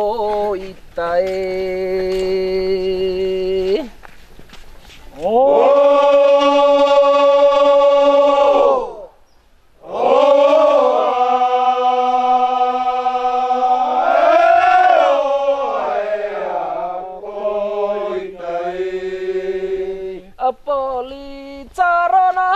apo itae. Apoli carana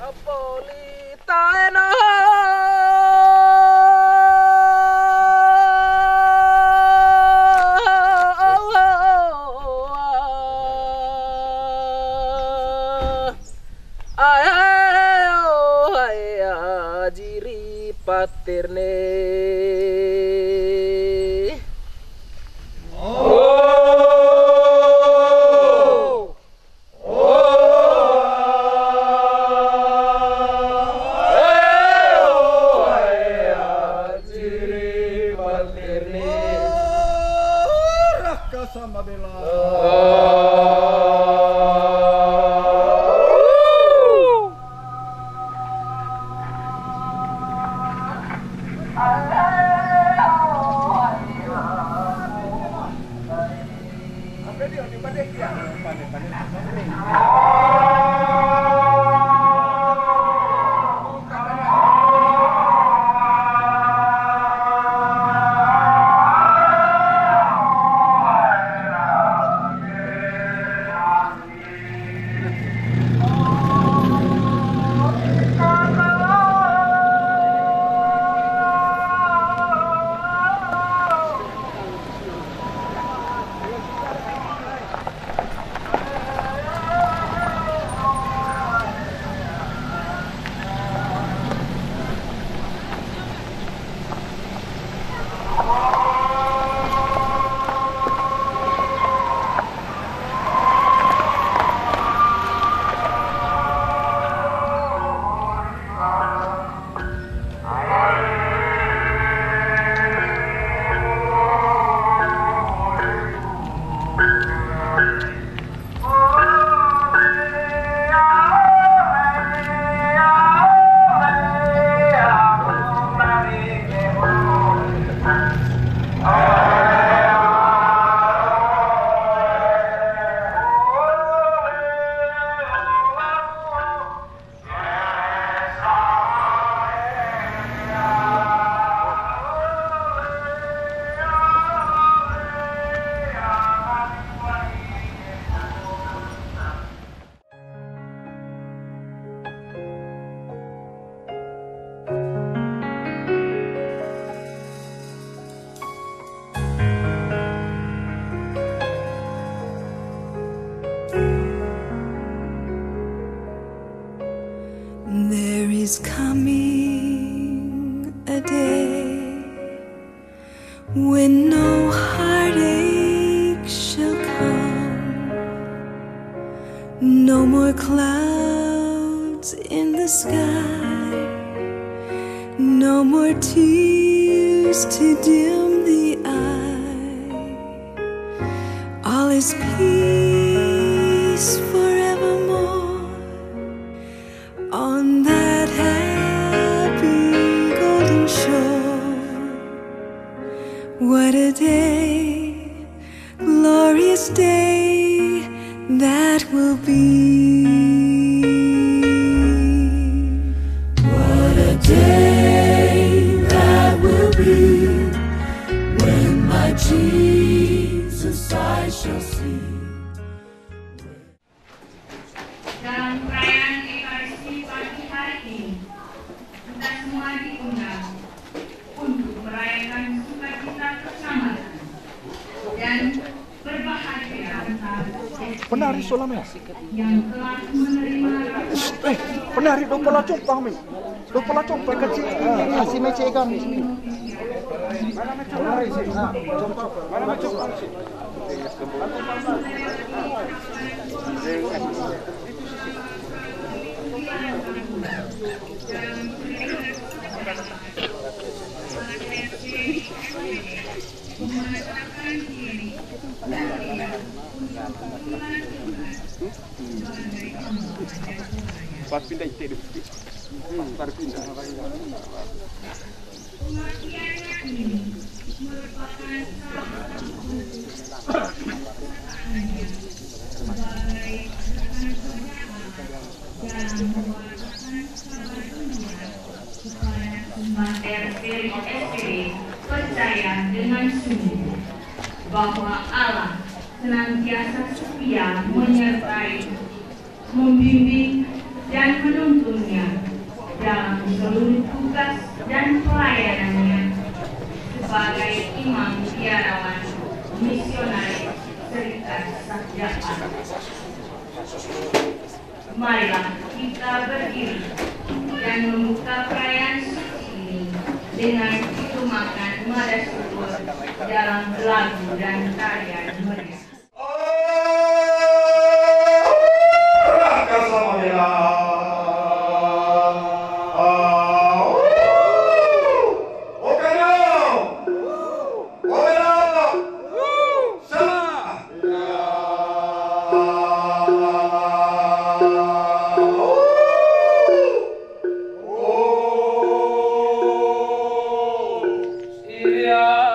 Apoli taena jiri patirne. Raka sama bela. There is coming a day when no heartache shall come, no more clouds in the sky, no more tears to dim the eye. All is peace forevermore on that happy golden shore. What a day, glorious day that will be. What a day that will be when my Jesus I shall see. Dalam perayaan Ekaristi pagi hari ini, kita semua diundang untuk merayakan sukacita bersama dan berbahagia Penari Solame. yang telah menerima Penari do pola compang mi. Do pola compang kecil. Kasih mece kami. Mana mece? Compang. Mana mece? mengatakan diri untuk Pas pindah itu. Pas pindah. kematiannya ini merupakan salah satu sebagai dalam mewakilkan sahabat dunia kepada umat RT SPD percaya dengan sungguh bahwa Allah senantiasa setia menyertai, membimbing dan menuntunnya dalam seluruh tugas dan pelayanannya sebagai imam biarawan misionaris Serikat Sakjapa. Marilah kita berdiri dan membuka perayaan suci ini dengan ditumakan nada syukur dalam lagu dan tarian meriah. Iya,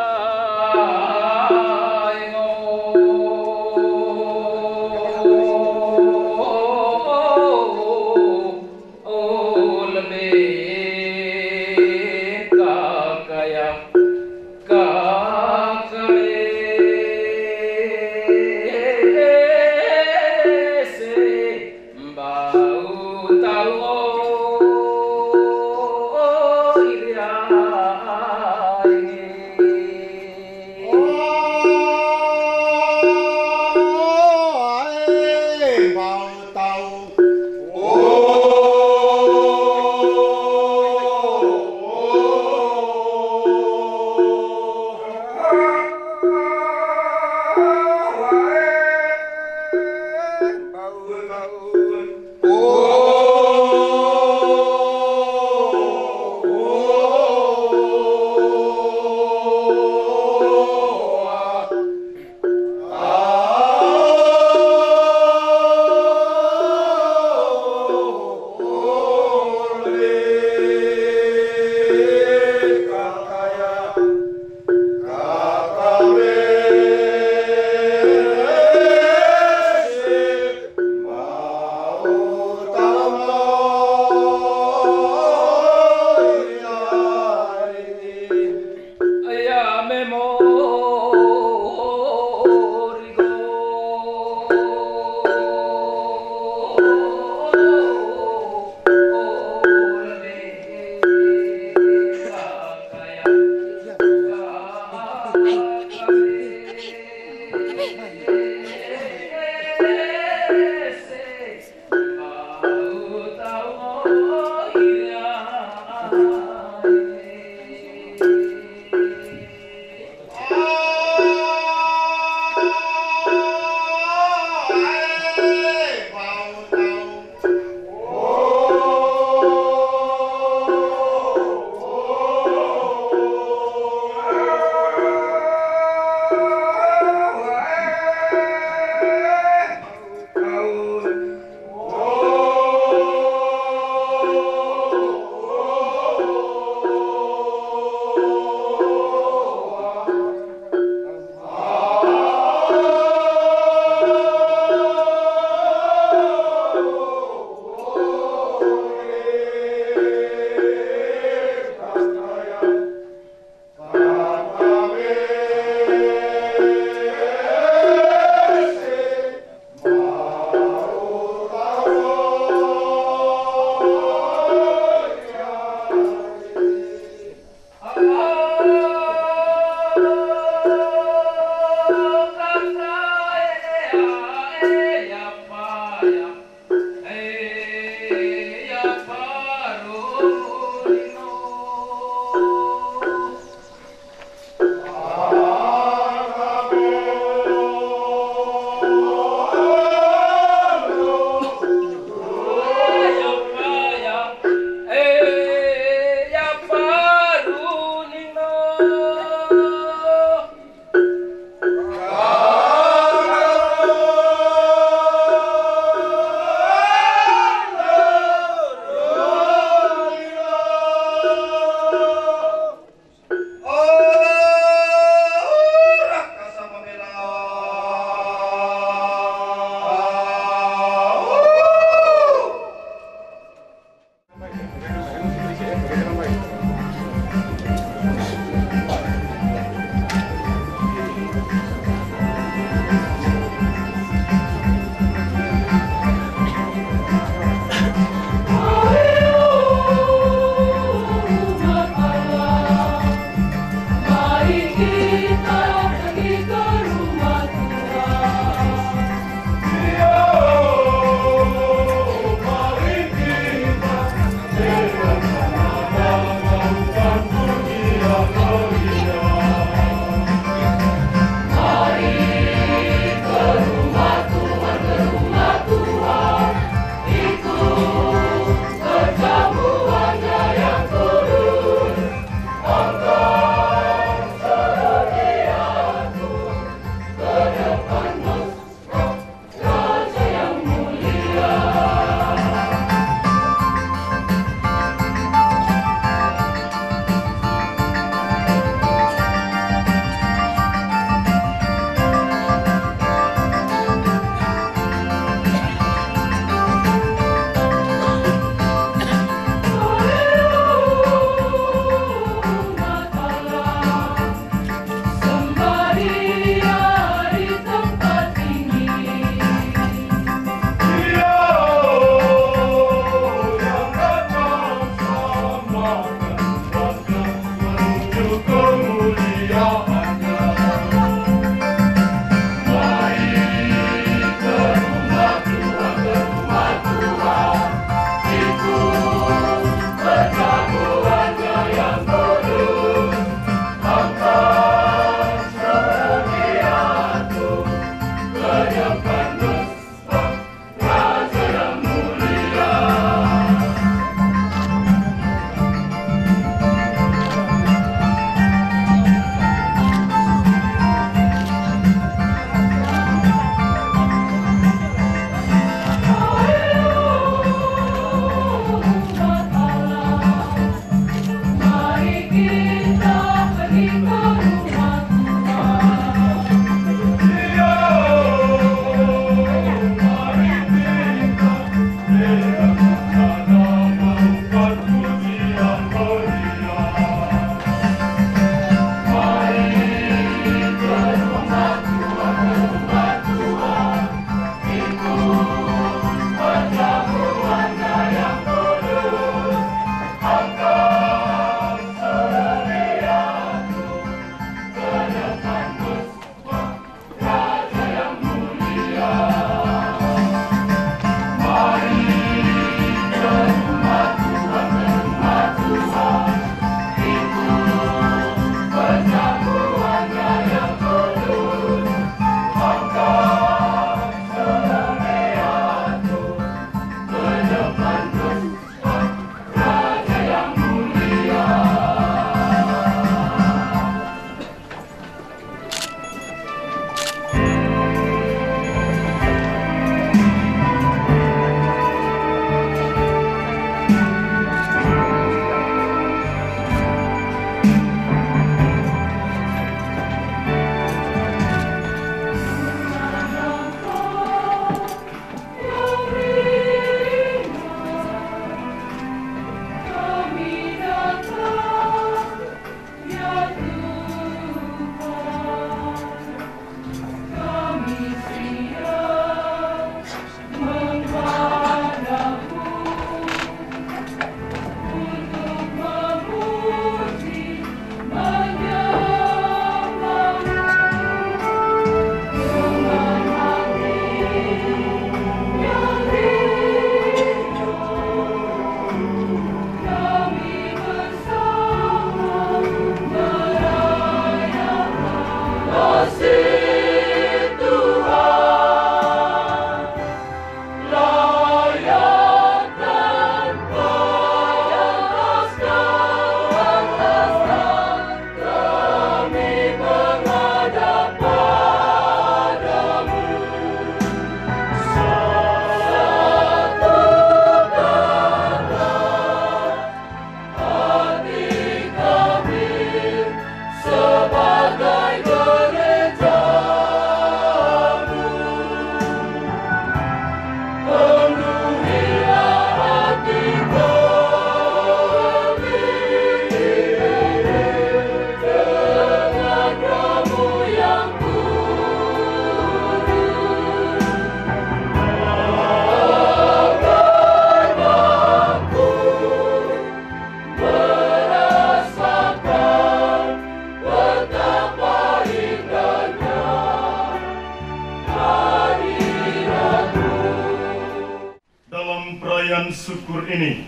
syukur ini,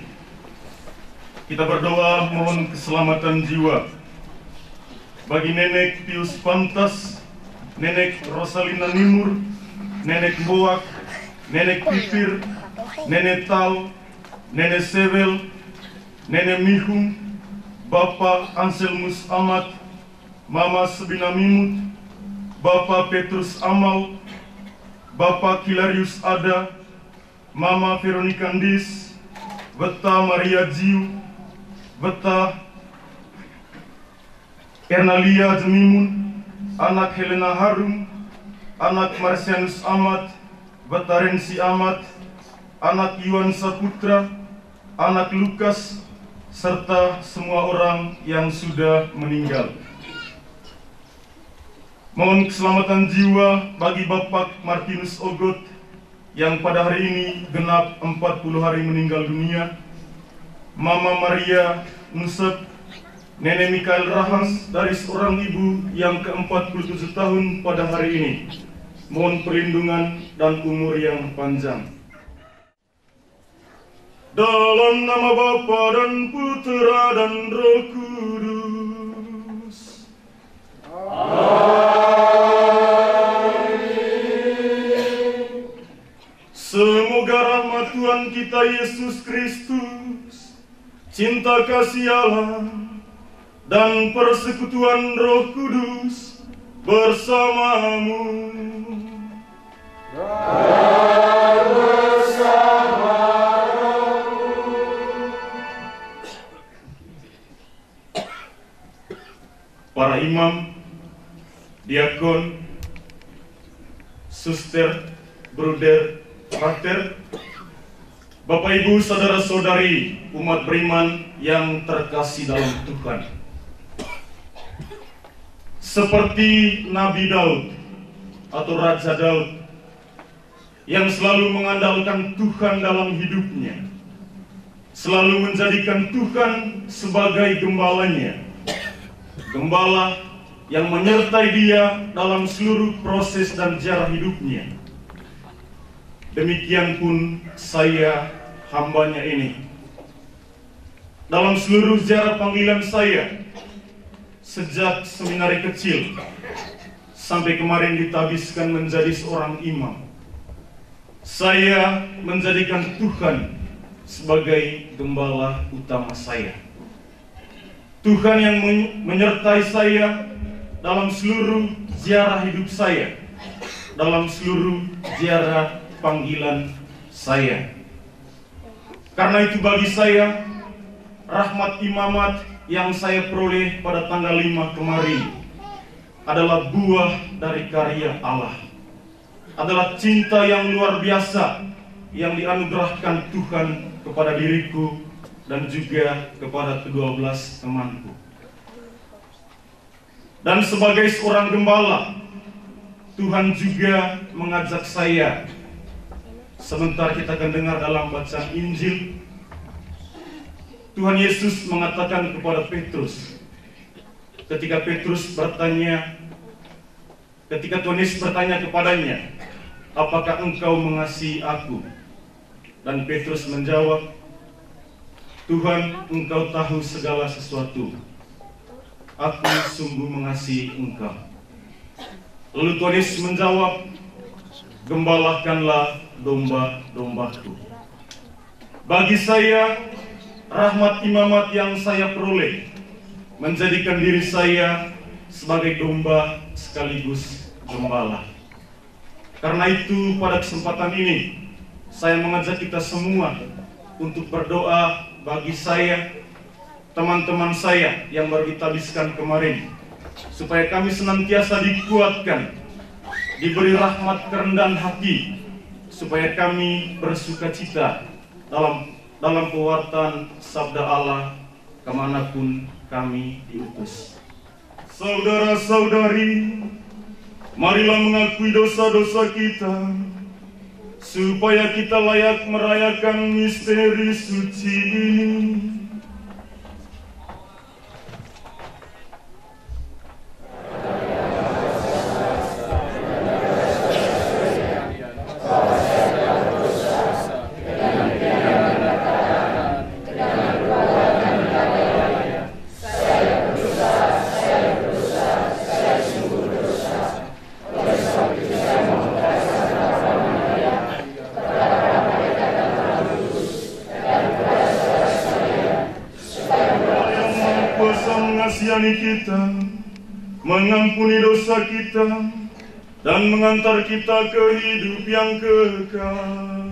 kita berdoa mohon keselamatan jiwa bagi Nenek Pius Pantas, Nenek Rosalina Nimur, Nenek Boak, Nenek Pipir, Nenek Tal, Nenek Sewel, Nenek Mihung, Bapak Anselmus Ahmad, Mama Sebina Mimut, Bapak Petrus Amal, Bapak Kilarius Ada, Mama Veronica Andis, Beta Maria Jiu, Beta Ernalia Jemimun, anak Helena Harum, anak Marsianus Ahmad, Beta Rensi Ahmad, anak Iwan Saputra, anak Lukas, serta semua orang yang sudah meninggal. Mohon keselamatan jiwa bagi Bapak Martinus Ogot yang pada hari ini genap 40 hari meninggal dunia, Mama Maria Nusep, Nenek Mikael Rahas dari seorang ibu yang ke-47 tahun pada hari ini. Mohon perlindungan dan umur yang panjang. Dalam nama Bapa dan Putra dan Roh Kudus. Amin. Semoga rahmat Tuhan kita Yesus Kristus, cinta kasih Allah, dan persekutuan Roh Kudus bersamamu. Dan bersama para imam, diakon, suster, bruder, pater, Bapak Ibu, saudara-saudari, umat beriman yang terkasih dalam Tuhan. Seperti Nabi Daud atau Raja Daud yang selalu mengandalkan Tuhan dalam hidupnya, selalu menjadikan Tuhan sebagai gembalanya, gembala yang menyertai dia dalam seluruh proses dan jalan hidupnya. Demikian pun saya, hambanya ini, dalam seluruh sejarah panggilan saya, sejak seminari kecil sampai kemarin ditabiskan menjadi seorang imam, saya menjadikan Tuhan sebagai gembala utama saya. Tuhan yang menyertai saya dalam seluruh ziarah hidup saya, dalam seluruh ziarah panggilan saya. Karena itu bagi saya, rahmat imamat yang saya peroleh pada tanggal 5 kemarin adalah buah dari karya Allah, adalah cinta yang luar biasa yang dianugerahkan Tuhan kepada diriku dan juga kepada ke-12 temanku. Dan sebagai seorang gembala, Tuhan juga mengajak saya. Sebentar kita akan dengar dalam bacaan Injil, Tuhan Yesus mengatakan kepada Petrus, ketika Tuhan Yesus bertanya kepadanya, apakah engkau mengasihi aku? Dan Petrus menjawab, Tuhan, engkau tahu segala sesuatu. Aku sungguh mengasihi engkau. Lalu Tuhan Yesus menjawab, gembalakanlah domba-dombaku. Bagi saya, rahmat imamat yang saya peroleh menjadikan diri saya sebagai domba sekaligus gembala. Karena itu pada kesempatan ini saya mengajak kita semua untuk berdoa bagi saya, teman-teman saya yang baru ditabiskan kemarin, supaya kami senantiasa dikuatkan, diberi rahmat kerendahan hati, supaya kami bersuka cita dalam pewartaan sabda Allah kemanapun kami diutus. Saudara-saudari, marilah mengakui dosa-dosa kita, supaya kita layak merayakan misteri suci ini. mengasihani kita, mengampuni dosa kita, dan mengantar kita ke hidup yang kekal.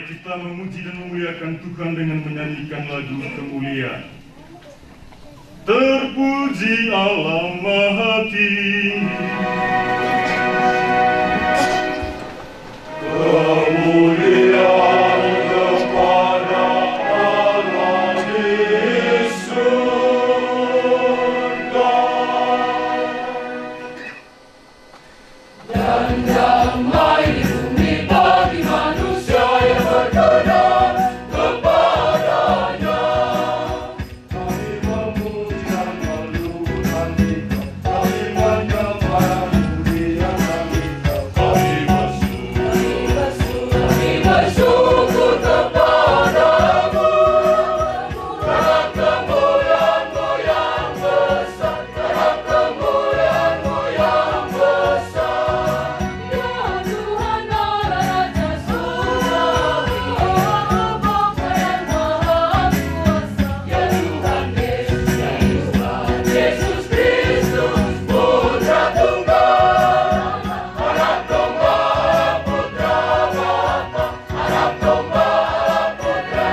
Kita memuji dan memuliakan Tuhan dengan menyanyikan lagu kemuliaan. Terpuji Allah Maha Tinggi, kemuliaan kepada Allah di surga, dan damai di bumi bagi manusia yang berkenan kepadanya. Kami memuja meluhurkan kita, kami menyembah muliakan kita, kami bersyukur kepadamu karena kemuliaan-Mu yang besar, karena kemuliaan-Mu yang besar. Ya Tuhan Allah Raja Surga, Allah Bapa yang Maha Kuasa, ya Tuhan Yesus Kristus, Putra Tunggal, Anak Domba Putra Bapa, Anak Domba Putra.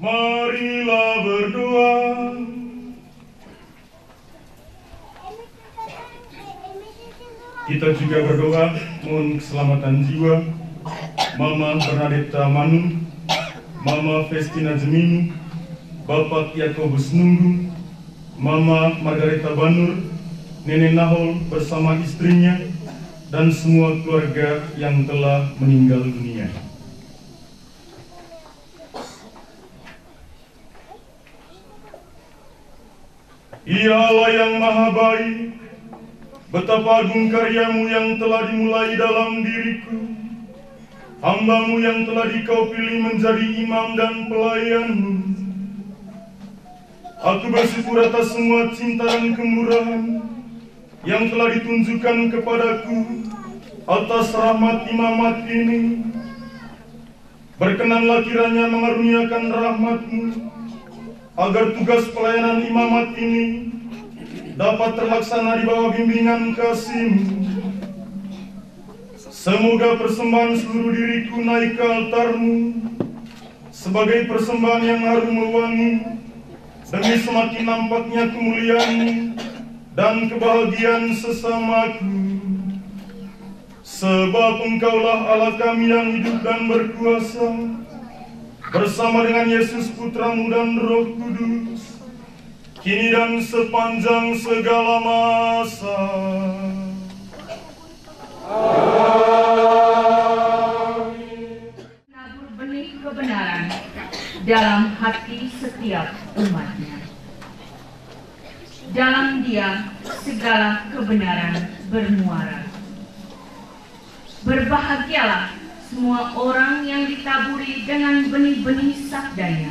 Marilah berdoa. Kita juga berdoa mohon keselamatan jiwa Mama Bernadetta Manu, Mama Festina Jeminu, Bapak Yakobus Nunggu, Mama Margareta Banur, Nenek Nahol bersama istrinya, dan semua keluarga yang telah meninggal dunia. Ya Allah yang maha baik, betapa agung karyamu yang telah dimulai dalam diriku. Hamba-Mu yang telah Dikau pilih menjadi imam dan pelayan-Mu. Aku bersyukur atas semua cinta dan kemurahan yang telah ditunjukkan kepadaku atas rahmat imamat ini. Berkenanlah kiranya mengaruniakan rahmat-Mu, agar tugas pelayanan imamat ini dapat terlaksana di bawah bimbingan kasih-Mu. Semoga persembahan seluruh diriku naik ke altar-Mu sebagai persembahan yang harum wangi, demi semakin nampaknya kemuliaan-Mu dan kebahagiaan sesamaku. Sebab Engkaulah Allah kami yang hidup dan berkuasa, bersama dengan Yesus Putra-Mu dan Roh Kudus, kini dan sepanjang segala masa. Menabur benih kebenaran dalam hati setiap umatnya. Dalam Dia segala kebenaran bermuara. Berbahagialah semua orang yang ditaburi dengan benih-benih sabdanya,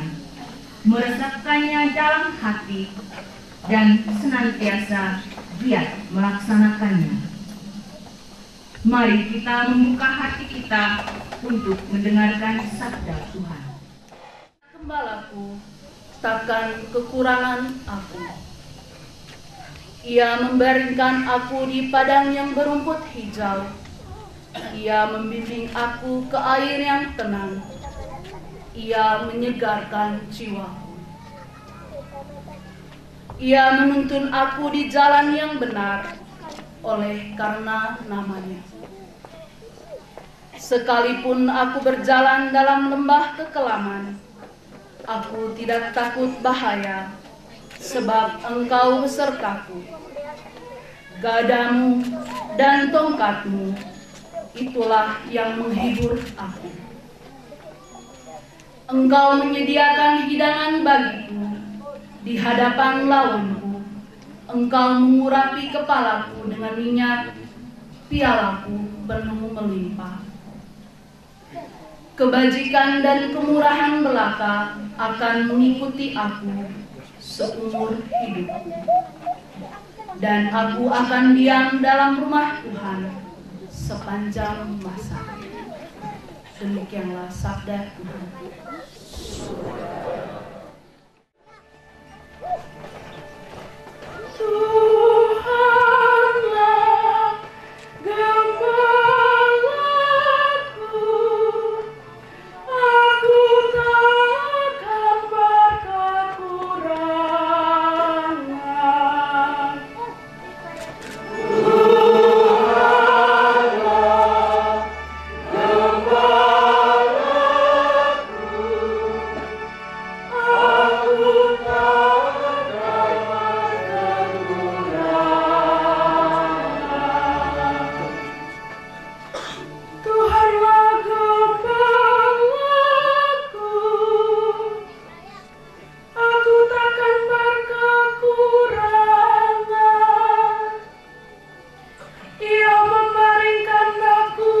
meresapkannya dalam hati dan senantiasa giat melaksanakannya. Mari kita membuka hati kita untuk mendengarkan sabda Tuhan. Gembalaku, takkan kekurangan aku. Ia membaringkan aku di padang yang berumput hijau. Ia membimbing aku ke air yang tenang. Ia menyegarkan jiwaku. Ia menuntun aku di jalan yang benar oleh karena namanya. Sekalipun aku berjalan dalam lembah kekelaman, aku tidak takut bahaya, sebab Engkau besertaku. Gadamu dan tongkatmu, itulah yang menghibur aku. Engkau menyediakan hidangan bagiku di hadapan lawanku. Engkau mengurapi kepalaku dengan minyak, pialaku penuh melimpah. Kebajikan dan kemurahan belaka akan mengikuti aku seumur hidupku. Dan aku akan diam dalam rumah Tuhan sepanjang masa. Demikianlah sabda Tuhan. Tuhanlah gembalaku, aku takkan berkekurangan. Tuhanlah gembalaku, aku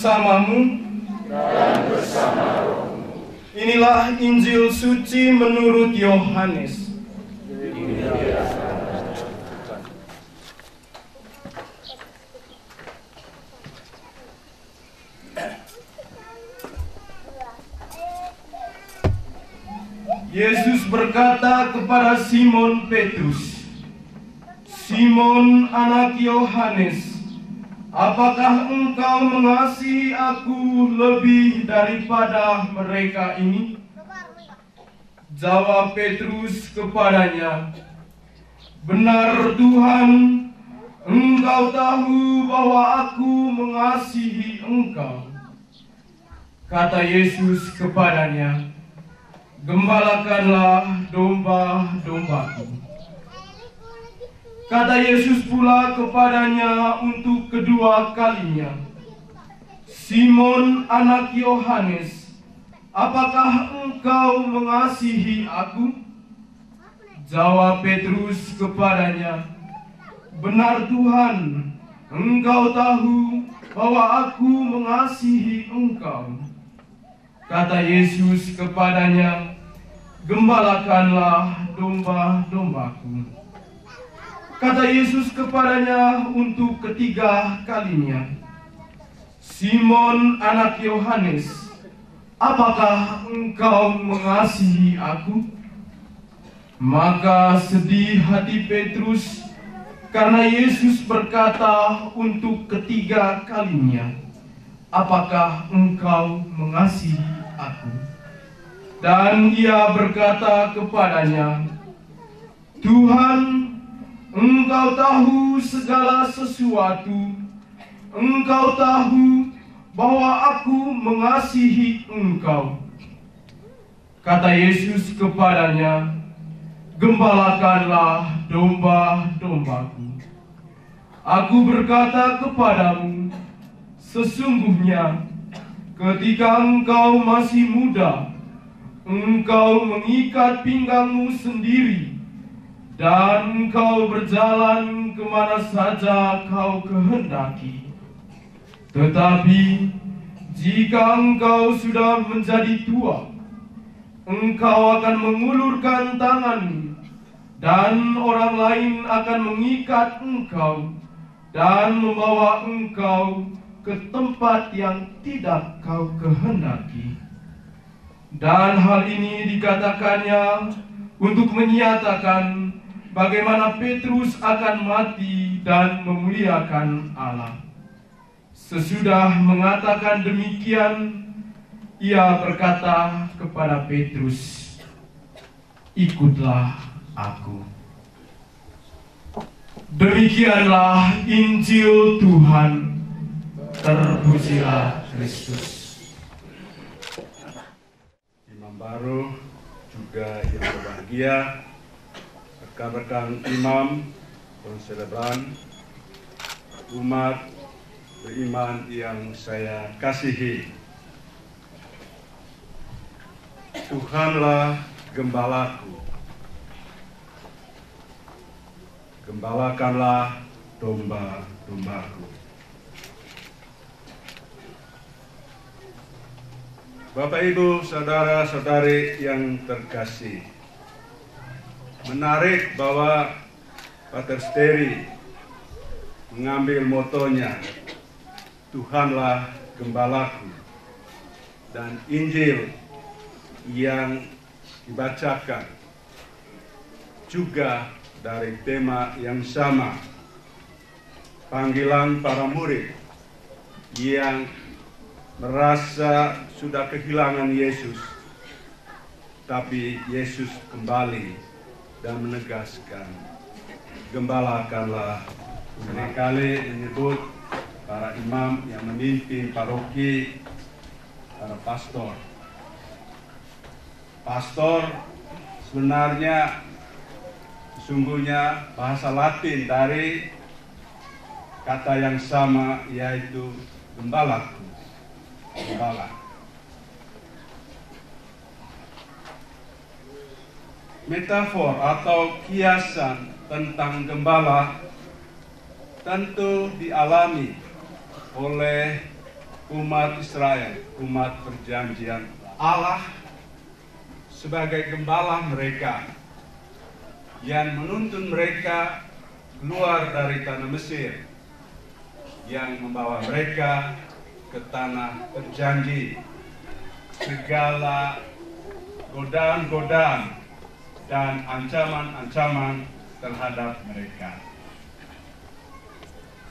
bersamamu dan bersama rohmu. Inilah Injil suci menurut Yohanes. Yesus berkata kepada Simon Petrus, "Simon anak Yohanes, apakah engkau mengasihi aku lebih daripada mereka ini?" Jawab Petrus kepadanya, "Benar Tuhan, Engkau tahu bahwa aku mengasihi Engkau." Kata Yesus kepadanya, "Gembalakanlah domba-dombaku." Kata Yesus pula kepadanya untuk kedua kalinya, "Simon anak Yohanes, apakah engkau mengasihi aku?" Jawab Petrus kepadanya, "Benar Tuhan, Engkau tahu bahwa aku mengasihi Engkau." Kata Yesus kepadanya, "Gembalakanlah domba-dombaku." Kata Yesus kepadanya untuk ketiga kalinya, "Simon anak Yohanes, apakah engkau mengasihi aku?" Maka sedih hati Petrus karena Yesus berkata untuk ketiga kalinya, "Apakah engkau mengasihi aku?" Dan ia berkata kepadanya, "Tuhan, Engkau tahu segala sesuatu. Engkau tahu bahwa aku mengasihi Engkau." Kata Yesus kepadanya, "Gembalakanlah domba-dombaku. Aku berkata kepadamu, sesungguhnya ketika engkau masih muda, engkau mengikat pinggangmu sendiri, dan engkau berjalan kemana saja kau kehendaki. Tetapi jika engkau sudah menjadi tua, engkau akan mengulurkan tanganmu, dan orang lain akan mengikat engkau dan membawa engkau ke tempat yang tidak kau kehendaki." Dan hal ini dikatakannya untuk menyatakan bagaimana Petrus akan mati dan memuliakan Allah. Sesudah mengatakan demikian, ia berkata kepada Petrus, "Ikutlah aku." Demikianlah Injil Tuhan. Terpujilah Kristus. Imam baru juga yang berbahagia, rekan-rekan imam, konselebran, umat beriman yang saya kasihi. Tuhanlah gembalaku. Gembalakanlah domba-dombaku. Bapak, Ibu, saudara-saudari yang terkasih, menarik bahwa Pater Steri mengambil motonya, Tuhanlah gembalaku, dan Injil yang dibacakan juga dari tema yang sama, panggilan para murid yang merasa sudah kehilangan Yesus, tapi Yesus kembali dan menegaskan, gembalakanlah. Seringkali menyebut para imam yang memimpin paroki, para pastor. Pastor sebenarnya sesungguhnya bahasa Latin dari kata yang sama, yaitu gembalaku. Gembala. Metafor atau kiasan tentang gembala tentu dialami oleh umat Israel, umat perjanjian Allah, sebagai gembala mereka yang menuntun mereka keluar dari tanah Mesir, yang membawa mereka ke tanah berjanji. Segala godaan-godaan dan ancaman-ancaman terhadap mereka.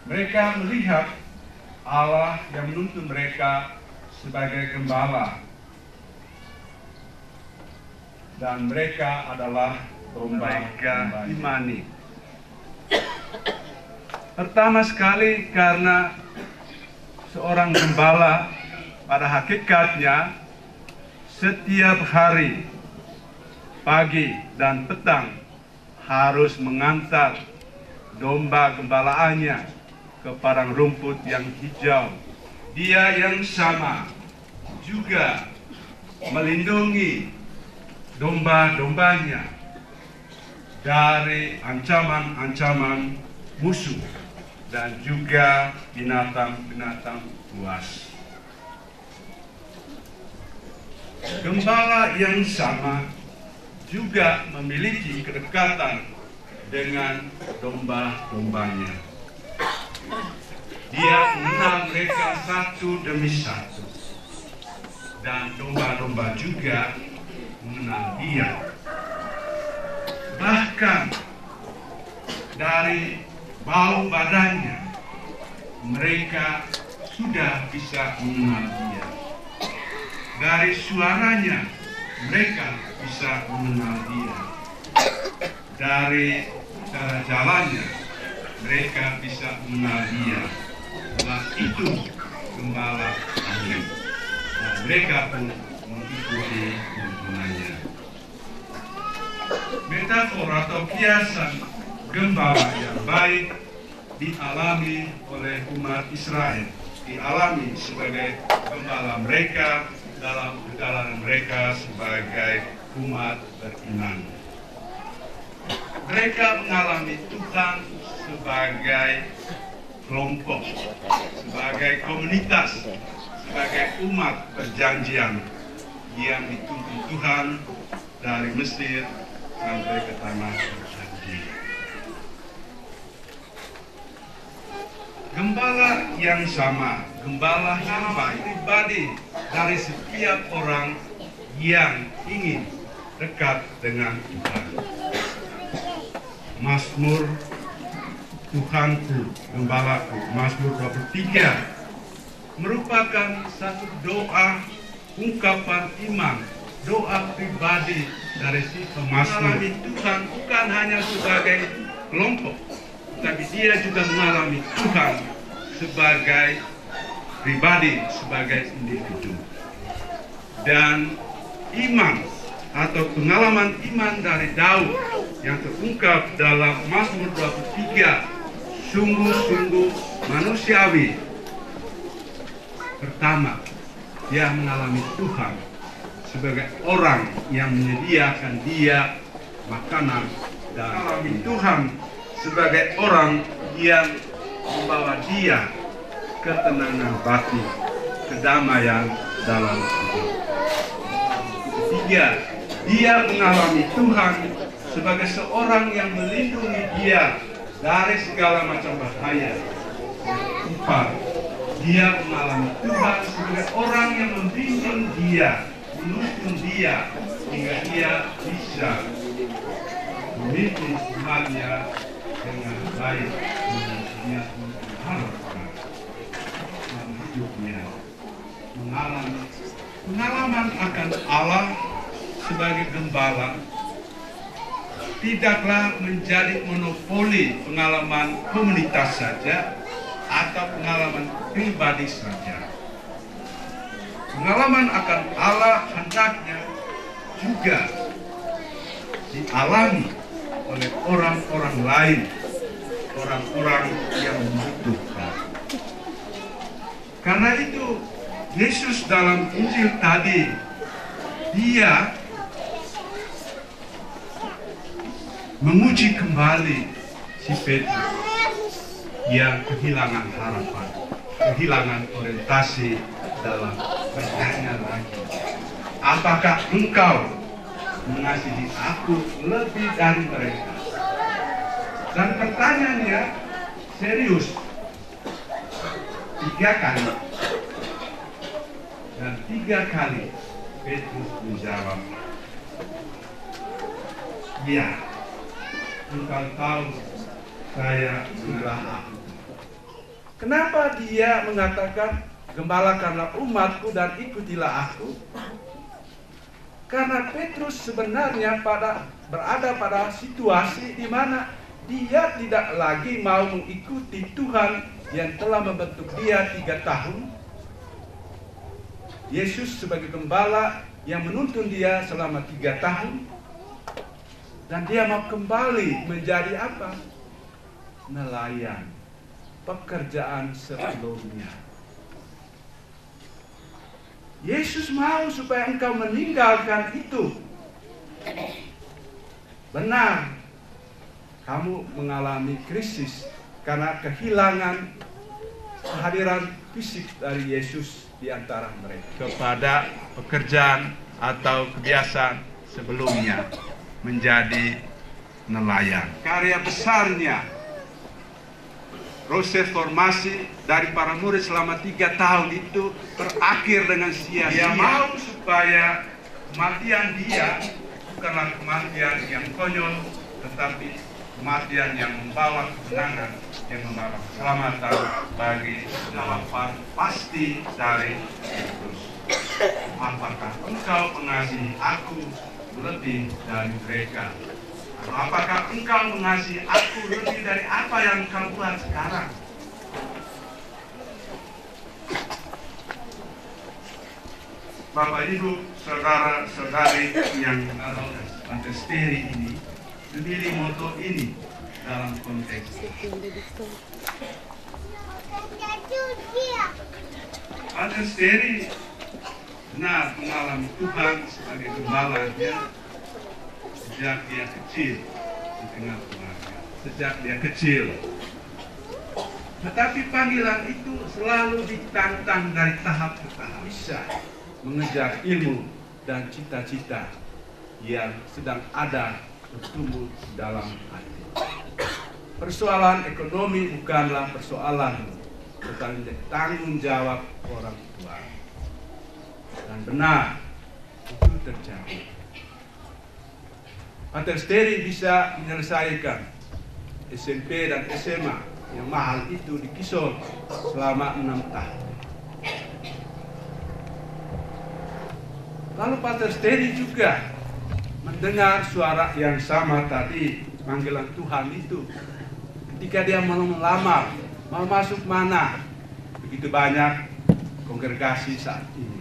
Mereka melihat Allah yang menuntun mereka sebagai gembala, dan mereka adalah domba-domba imani. Pertama sekali karena seorang gembala pada hakikatnya setiap hari, pagi dan petang harus mengantar domba gembalaannya ke padang rumput yang hijau. Dia yang sama juga melindungi domba-dombanya dari ancaman-ancaman musuh dan juga binatang-binatang buas. Gembala yang sama juga memiliki kedekatan dengan domba-dombanya. Dia mengenal mereka satu demi satu, dan domba-domba juga mengenal dia. Bahkan dari bau badannya mereka sudah bisa mengenal dia. Dari suaranya mereka bisa mengenal dia. Dari cara jalannya mereka bisa mengenal dia. Nah, itu gembala asli. Dan mereka pun mengikuti tuntunannya. Metafor atau kiasan gembala yang baik dialami oleh umat Israel, dialami sebagai gembala mereka dalam perjalanan mereka sebagai umat beriman. Mereka mengalami Tuhan sebagai kelompok, sebagai komunitas, sebagai umat perjanjian yang dituntun Tuhan dari Mesir sampai ke tanah berjanji. Gembala yang sama, gembala yang baik, pribadi dari setiap orang yang ingin dekat dengan Tuhan. Mazmur Tuhanku, gembalaku, Mazmur 23 merupakan satu doa ungkapan iman, doa pribadi dari si pemazmur. Mengalami Tuhan bukan hanya sebagai kelompok, tapi dia juga mengalami Tuhan sebagai pribadi, sebagai individu. Dan iman atau pengalaman iman dari Daud yang terungkap dalam Mazmur 23 sungguh-sungguh manusiawi. Pertama, dia mengalami Tuhan sebagai orang yang menyediakan dia makanan, dan mengalami Tuhan sebagai orang yang membawa dia ketenangan batin, kedamaian dalam hidup. Ketiga, dia mengalami Tuhan sebagai seorang yang melindungi dia dari segala macam bahaya. Empat, dia mengalami Tuhan sebagai orang yang membimbing dia, menuntun dia, hingga dia bisa memimpin umatnya dengan baik, dengan dia mengharapkan dalam hidupnya. Mengalami pengalaman akan Allah sebagai gembala tidaklah menjadi monopoli pengalaman komunitas saja atau pengalaman pribadi saja. Pengalaman akan Allah hendaknya juga dialami oleh orang-orang lain, orang-orang yang membutuhkan. Karena itu Yesus dalam Injil tadi, dia menguji kembali si Petrus yang kehilangan harapan. kehilangan orientasi dalam bertanya lagi, apakah engkau mengasihi aku lebih dari mereka? Dan pertanyaannya serius 3 kali. Dan 3 kali Petrus menjawab, ya, engkau tahu saya adalah aku. Kenapa dia mengatakan gembalakanlah umatku dan ikutilah aku? Karena Petrus sebenarnya berada pada situasi di mana dia tidak lagi mau mengikuti Tuhan yang telah membentuk dia 3 tahun. Yesus sebagai gembala yang menuntun dia selama 3 tahun. Dan dia mau kembali menjadi apa? Nelayan. Pekerjaan sebelumnya. Yesus mau supaya engkau meninggalkan itu. Benar, kamu mengalami krisis karena kehilangan kehadiran fisik dari Yesus di antara mereka. Kepada pekerjaan atau kebiasaan sebelumnya menjadi nelayan. Karya besarnya proses formasi dari para murid selama 3 tahun itu berakhir dengan sia-sia. Dia mau supaya kematian dia bukanlah kematian yang konyol, tetapi kematian yang membawa kemenangan, yang membawa keselamatan bagi jawaban pasti dari Yesus. Apakah engkau mengasihi aku lebih dari mereka? Apakah engkau mengasihi aku lebih dari apa yang engkau buat sekarang? Bapak Ibu, saudara-saudari yang Antesteri ini memilih moto ini dalam konteks Antesteri benar mengalami Tuhan sebagai gembalanya sejak dia kecil di tengah keluarga, sejak dia kecil. Tetapi panggilan itu selalu ditantang dari tahap ke tahap. Bisa mengejar ilmu dan cita-cita yang sedang ada bertumbuh dalam hati. Persoalan ekonomi bukanlah persoalan, tetapi tanggung jawab orang tua. Dan benar, itu terjadi. Antesteri bisa menyelesaikan SMP dan SMA yang mahal itu di Kisol selama 6 tahun. Lalu Antesteri juga mendengar suara yang sama tadi, panggilan Tuhan itu. Ketika dia mau melamar, mau masuk mana? Begitu banyak kongregasi saat ini.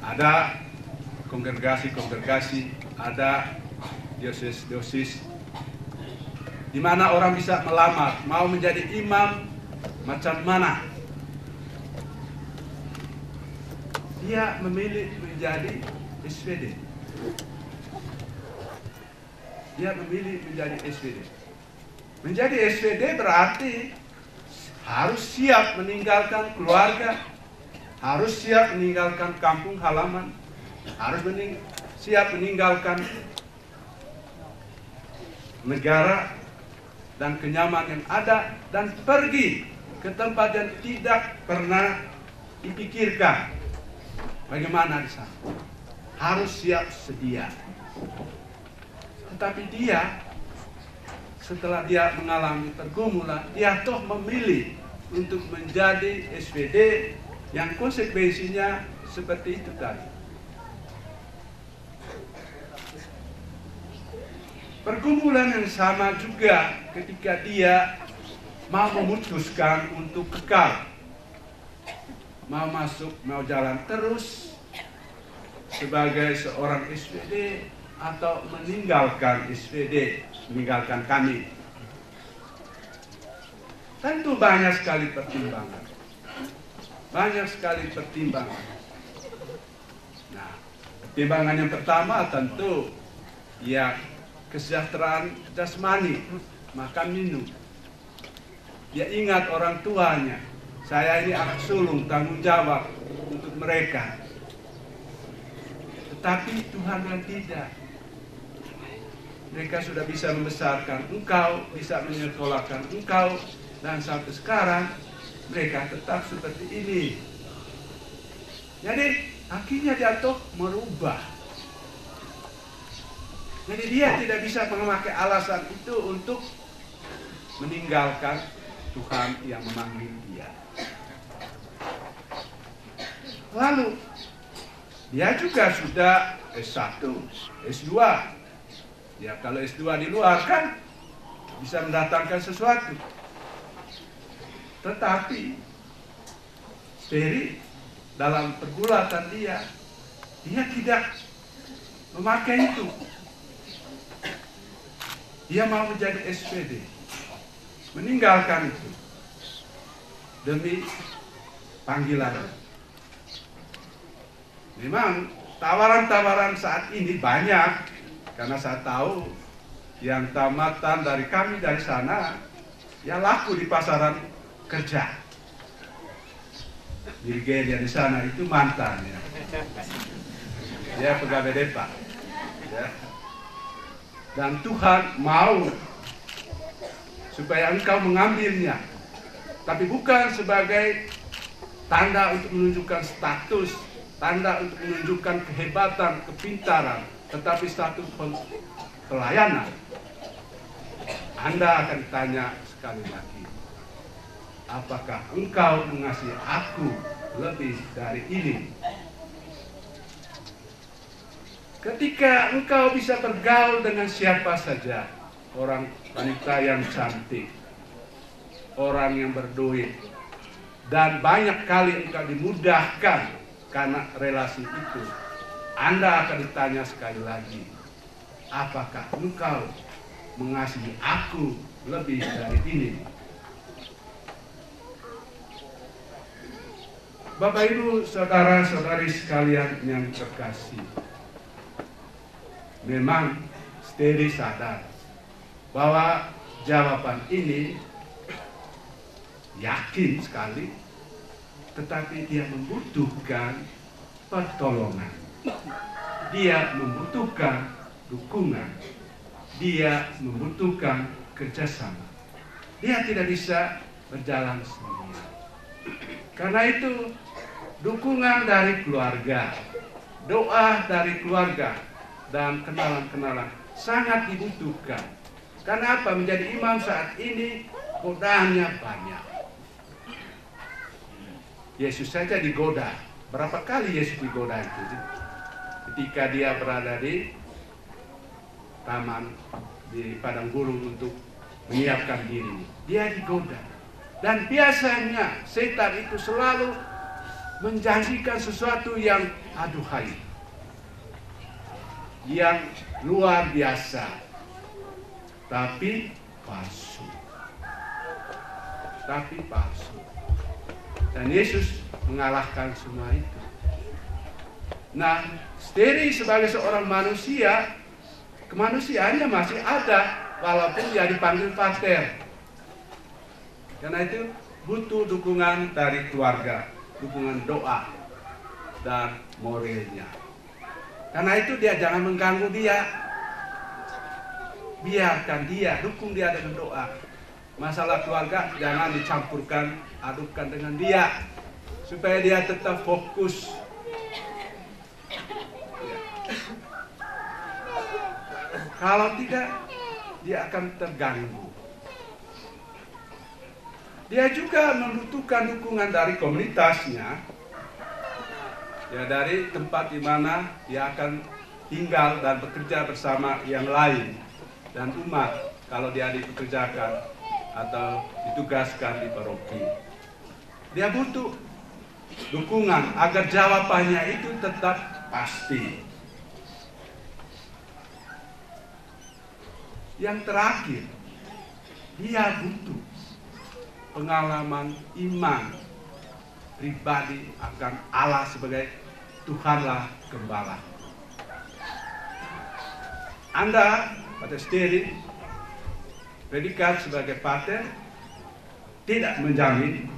Ada kongregasi, ada diosis di mana orang bisa melamar, mau menjadi imam macam mana. Dia memilih menjadi SPD. Dia memilih menjadi SPD. Menjadi SPD berarti harus siap meninggalkan keluarga, harus siap meninggalkan kampung halaman, harus siap meninggalkan negara dan kenyamanan yang ada dan pergi ke tempat yang tidak pernah dipikirkan. Bagaimana di sana? Harus siap sedia. Tetapi dia, setelah dia mengalami pergumulan, dia toh memilih untuk menjadi SPD yang konsekuensinya seperti itu tadi. Pergumulan yang sama juga ketika dia mau memutuskan untuk kekal, mau masuk, mau jalan terus sebagai seorang SPD atau meninggalkan SPD, meninggalkan kami. Tentu banyak sekali pertimbangan. Banyak sekali pertimbangan. Nah, pertimbangan yang pertama tentu ya kesejahteraan jasmani, makan minum. Dia ingat orang tuanya. Saya ini anak sulung, tanggung jawab untuk mereka. Tetapi Tuhan yang tidak. Mereka sudah bisa membesarkan engkau, bisa menyekolahkan engkau, dan sampai sekarang mereka tetap seperti ini. Jadi akhirnya dia toh merubah. Jadi dia tidak bisa memakai alasan itu untuk meninggalkan Tuhan yang memanggil dia. Lalu dia juga sudah S1, S2. Ya kalau S2 di luar kan bisa mendatangkan sesuatu. Tetapi Steri dalam pergulatan dia tidak memakai itu. Dia mau menjadi SPD, meninggalkan itu demi panggilan. Memang tawaran-tawaran saat ini banyak, karena saya tahu yang tamatan dari kami dari sana ya laku di pasaran kerja. Dirjen di sana itu mantan ya. Dia pegawai depa. Ya. Dan Tuhan mau supaya engkau mengambilnya, tapi bukan sebagai tanda untuk menunjukkan status, tanda untuk menunjukkan kehebatan, kepintaran, tetapi status pelayanan. Anda akan ditanya sekali lagi, apakah engkau mengasihi aku lebih dari ini? Ketika engkau bisa bergaul dengan siapa saja, orang wanita yang cantik, orang yang berduit, dan banyak kali engkau dimudahkan karena relasi itu, Anda akan ditanya sekali lagi, apakah engkau mengasihi aku lebih dari ini? Bapak Ibu, saudara-saudari sekalian yang terkasih, memang Steri sadar bahwa jawaban ini yakin sekali, tetapi dia membutuhkan pertolongan, dia membutuhkan dukungan, dia membutuhkan kerjasama. Dia tidak bisa berjalan sendirian. Karena itu dukungan dari keluarga, doa dari keluarga, dan kenalan-kenalan sangat dibutuhkan. Karena apa? Menjadi imam saat ini godaannya banyak. Yesus saja digoda. Berapa kali Yesus digoda itu? Ketika dia berada di taman, di padang gurun untuk menyiapkan diri, dia digoda. Dan biasanya setan itu selalu menjanjikan sesuatu yang aduhai, yang luar biasa, tapi palsu. Dan Yesus mengalahkan semua itu. Nah, Steri sebagai seorang manusia, kemanusiaannya masih ada, walaupun dia dipanggil pater. Karena itu butuh dukungan dari keluarga, dukungan doa, dan moralnya. Karena itu dia jangan mengganggu dia. Biarkan dia, dukung dia dengan doa. Masalah keluarga jangan dicampurkan, adukkan dengan dia, supaya dia tetap fokus. Ya. Kalau tidak, dia akan terganggu. Dia juga membutuhkan dukungan dari komunitasnya, ya, dari tempat di mana dia akan tinggal dan bekerja bersama yang lain, dan umat kalau dia dipekerjakan atau ditugaskan di paroki. Dia butuh dukungan agar jawabannya itu tetap pasti. Yang terakhir, dia butuh pengalaman iman pribadi akan Allah sebagai Tuhanlah Gembala. Anda pada Steri predikat sebagai pater, tidak menjamin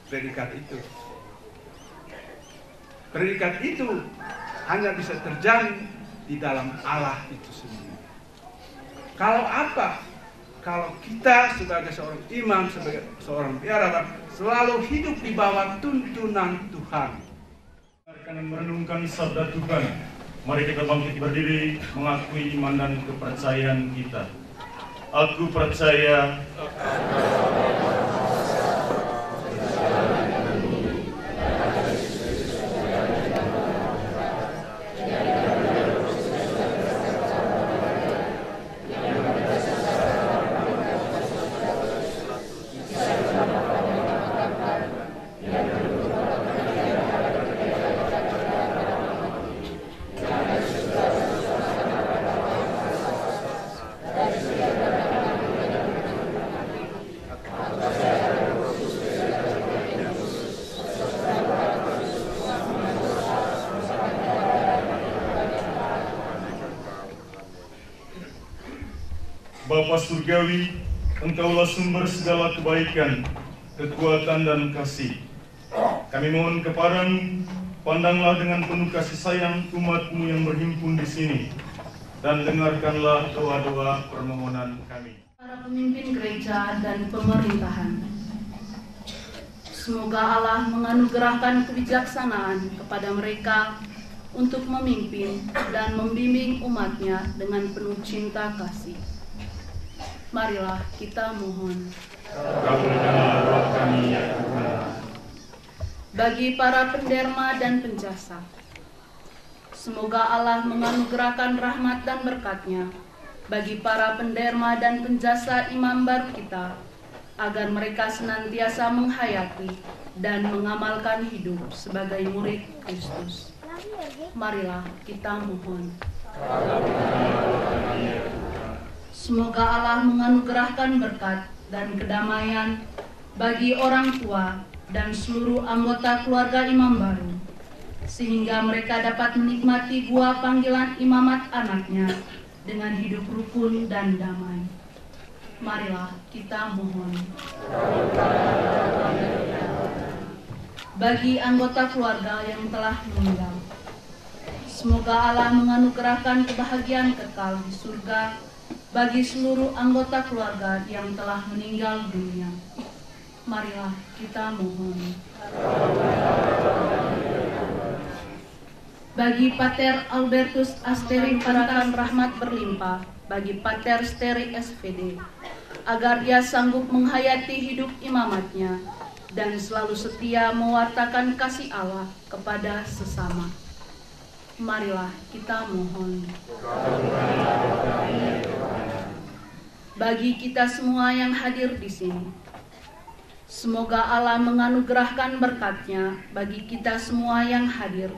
predikat itu. Predikat itu hanya bisa terjalin di dalam Allah itu sendiri. Kalau apa? Kalau kita sebagai seorang imam, sebagai seorang biarawan selalu hidup di bawah tuntunan Tuhan. Akan merenungkan sabda Tuhan. Mari kita bangkit berdiri mengakui iman dan kepercayaan kita. Aku percaya Bapa Surgawi, Engkaulah sumber segala kebaikan, kekuatan dan kasih. Kami mohon kepadamu, pandanglah dengan penuh kasih sayang umat-Mu yang berhimpun di sini, dan dengarkanlah doa-doa permohonan kami. Para pemimpin gereja dan pemerintahan, semoga Allah menganugerahkan kebijaksanaan kepada mereka untuk memimpin dan membimbing umat-Nya dengan penuh cinta kasih. Marilah kita mohon. Kabulkanlah doa kami ya Tuhan. Bagi para penderma dan penjasa, semoga Allah menganugerahkan rahmat dan berkat-Nya bagi para penderma dan penjasa imam baru kita, agar mereka senantiasa menghayati dan mengamalkan hidup sebagai murid Kristus. Marilah kita mohon. Semoga Allah menganugerahkan berkat dan kedamaian bagi orang tua dan seluruh anggota keluarga imam baru, sehingga mereka dapat menikmati buah panggilan imamat anaknya dengan hidup rukun dan damai. Marilah kita mohon. Bagi anggota keluarga yang telah meninggal, semoga Allah menganugerahkan kebahagiaan kekal di surga bagi seluruh anggota keluarga yang telah meninggal dunia. Marilah kita mohon. Bagi Pater Albertus Asteri Parakan rahmat berlimpah bagi Pater Steri SVD, agar dia sanggup menghayati hidup imamatnya dan selalu setia mewartakan kasih Allah kepada sesama. Marilah kita mohon. Bagi kita semua yang hadir di sini, semoga Allah menganugerahkan berkat-Nya bagi kita semua yang hadir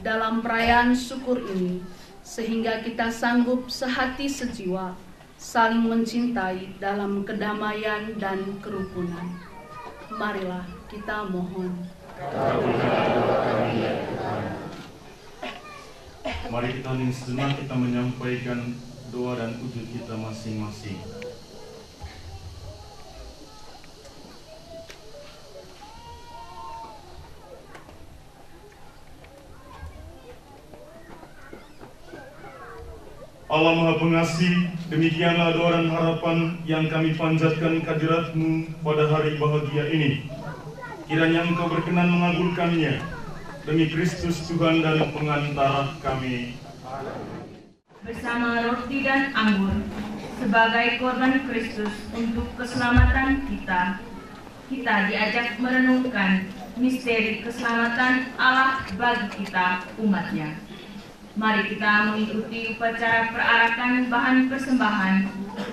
dalam perayaan syukur ini, sehingga kita sanggup sehati sejiwa saling mencintai dalam kedamaian dan kerukunan. Marilah kita mohon. Mari kita hening sejenak, kita menyampaikan doa dan wujud kita masing-masing. Allah Maha Pengasih, demikianlah doa dan harapan yang kami panjatkan kehadirat-Mu pada hari bahagia ini. Kiranya Engkau berkenan mengabulkannya, demi Kristus Tuhan dan pengantara kami. Bersama roti dan anggur, sebagai korban Kristus untuk keselamatan kita, kita diajak merenungkan misteri keselamatan Allah bagi kita, umat-Nya. Mari kita mengikuti upacara perarakan bahan persembahan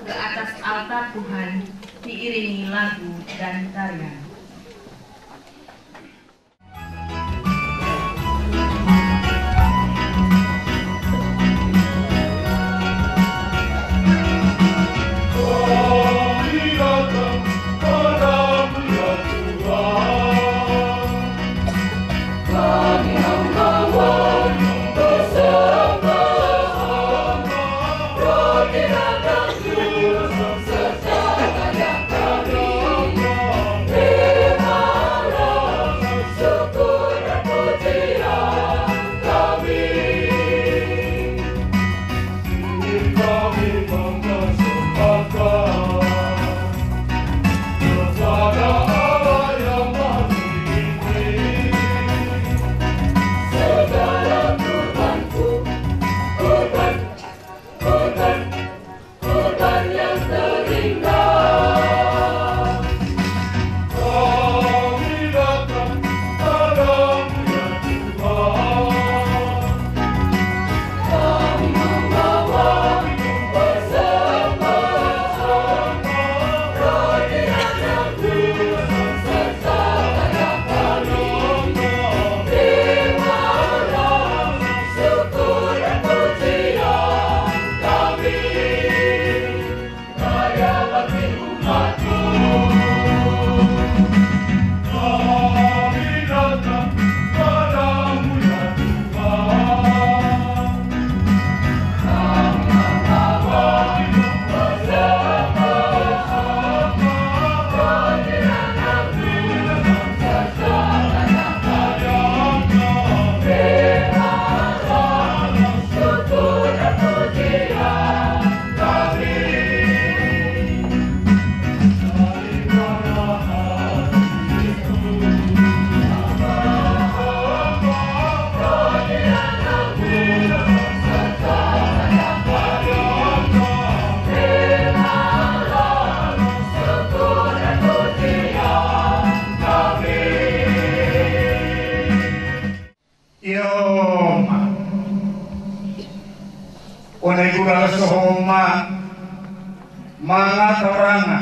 ke atas altar Tuhan, diiringi lagu dan tarian. Sejagat Yo, onay gula sa homa, mga taranga,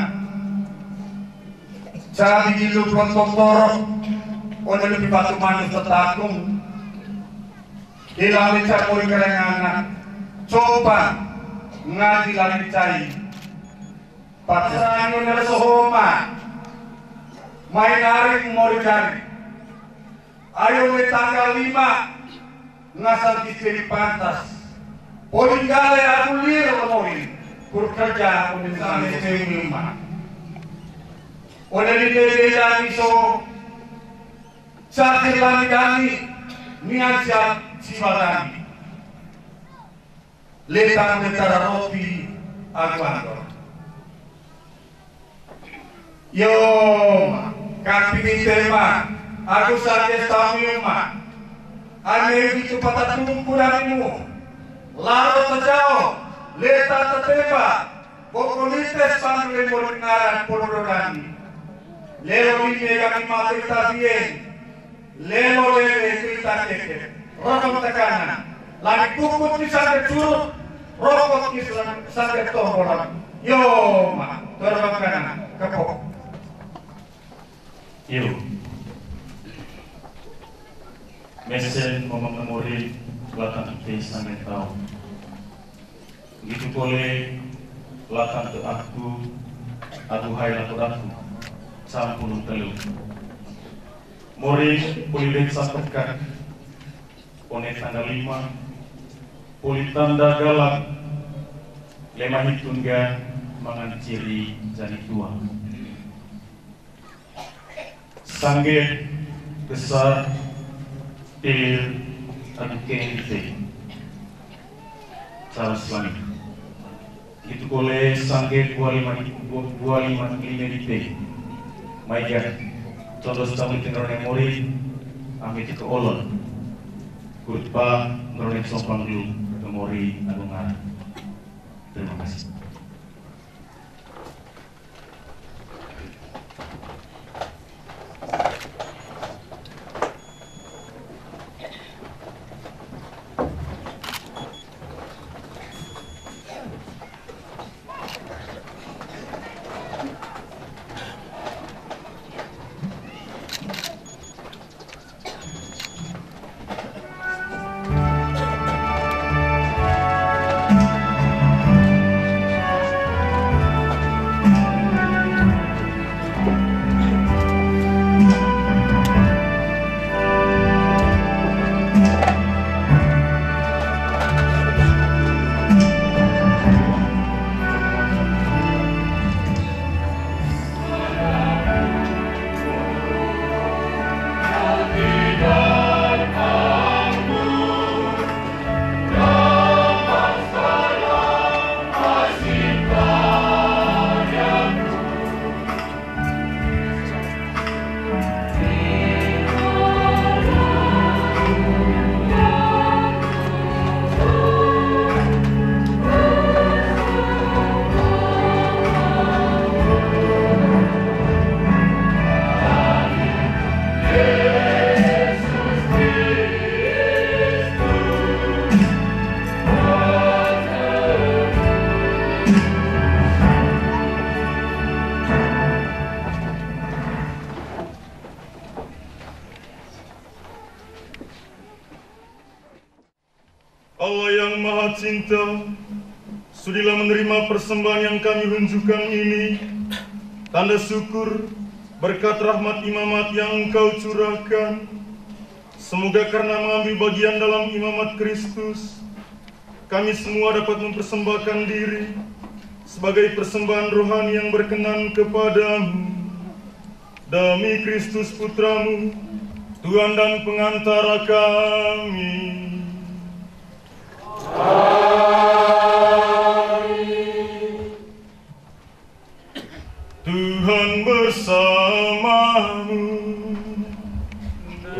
sabi dilo prontotorok, onay lupipatuman sa takong, ilamit sa kuri karanganak, coba nga dilamit tayo, paksaan nyo sa homa, may naring morigari, ayaw may tanggal 5 nga sa Pilipantas. Polinggalay ako liro mo rin. Kurkerja ako din sa amin sa inyong mga. O nalililay iso sa silang-gani niyan siya simarami. Letang netararopi agwando. Yo, kapini tema. Aku saja samiuma, ane itu patatum kuranimu, laro tajau, leta tateba, pokonites pangle moringaran polorani, lelo ini kami mati tabien, lelo lele cerita keke, rokok tekanan, lagi pukul di sana curut, rokok di sana tombolan, yo ma, terbakan kepok, yo. Mesen memori belakang kita sampai tahu. Begitu boleh belakang ke aku hai aku sampun telu. Mori boleh sampaikan. Pone tanda 5, poli tanda galak, lemah hitungga mangan ciri jadi tua. Sangge besar anu kente cara Islami itu boleh sangge 25 ini maiga contoh setahun tinggal memori amit itu olon kurpa ngeronek sopan dulu memori agungan. Terima kasih. Allah yang Maha Cinta, sudilah menerima persembahan yang kami unjukkan ini, tanda syukur berkat rahmat imamat yang Engkau curahkan. Semoga karena mengambil bagian dalam imamat Kristus, kami semua dapat mempersembahkan diri sebagai persembahan rohani yang berkenan kepadamu. Demi Kristus Putramu, Tuhan dan pengantara kami. Tuhan bersamamu